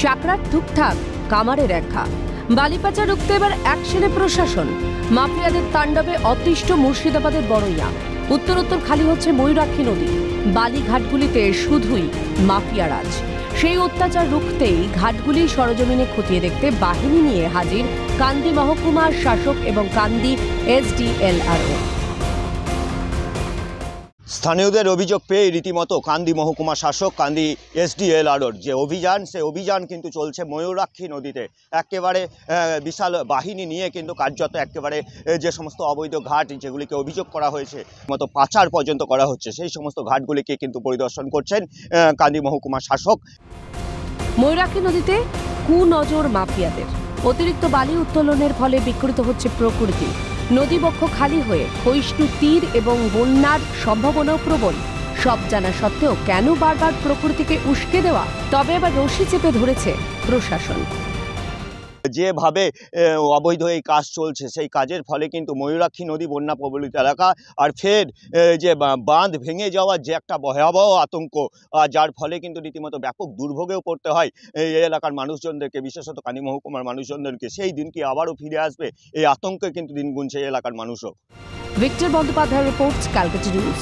সাকরাত ঠুকঠাক, কামারের একঘা। বালিপাচা রুখতে এবার অ্যাকশনে প্রশাসন। মাফিয়াদের তাণ্ডবে অতিষ্ঠ মুর্শিদাবাদের বড়ইয়া। উত্তর খালি হচ্ছে ময়ূরাক্ষী নদী। বালি ঘাটগুলিতে শুধুই মাফিয়ারাজ। সেই অত্যাচার রুখতেই ঘাটগুলি সরজমিনে খতিয়ে দেখতে বাহিনী নিয়ে হাজির কান্দি মহকুমার শাসক এবং কান্দি SDLRO। স্থানীয়দের অভিযোগ পেয়ে রীতিমতো কান্দি মহকুমা শাসক কান্দি SDLROর যে অভিযান, সেই অভিযান কিন্তু চলছে ময়ূরাক্ষী নদীতে। একেবারে বিশাল বাহিনী নিয়ে কিন্তু কার্যত একেবারে যে সমস্ত অবৈধ ঘাট যেগুলিকে অভিযোগ করা হয়েছে মতো পাচার পর্যন্ত করা হচ্ছে, সেই সমস্ত ঘাটগুলিকে কিন্তু পরিদর্শন করছেন কান্দি মহকুমা শাসক। ময়ূরাক্ষী নদীতে কুনজর মাফিয়াদের। অতিরিক্ত বালি উত্তোলনের ফলে বিকৃত হচ্ছে প্রকৃতি। নদীবক্ষ খালি হয়ে ক্ষয়িষ্ণু তীর এবং বন্যার সম্ভাবনাও প্রবল। সব জানা সত্ত্বেও কেন বারবার প্রকৃতিকে উস্কে দেওয়া? তবে এবার রশি চেপে ধরেছে প্রশাসন। যেভাবে অবৈধ এই কাজ চলছে, সেই কাজের ফলে কিন্তু ময়ূরাক্ষী নদী বন্যা প্রবলিত এলাকা, আর ফের যে বাঁধ ভেঙে যাওয়ার যে একটা ভয়াবহ আতঙ্ক, যার ফলে কিন্তু রীতিমতো ব্যাপক দুর্ভোগেও পড়তে হয় এই এলাকার মানুষজনদেরকে, বিশেষত কান্দি মহকুমার মানুষজনদেরকে। সেই দিন কি আবারও ফিরে আসবে, এই আতঙ্কে কিন্তু দিন গুনছে এই এলাকার মানুষও। Victor Bandyopadhyay reports, Calcutta news.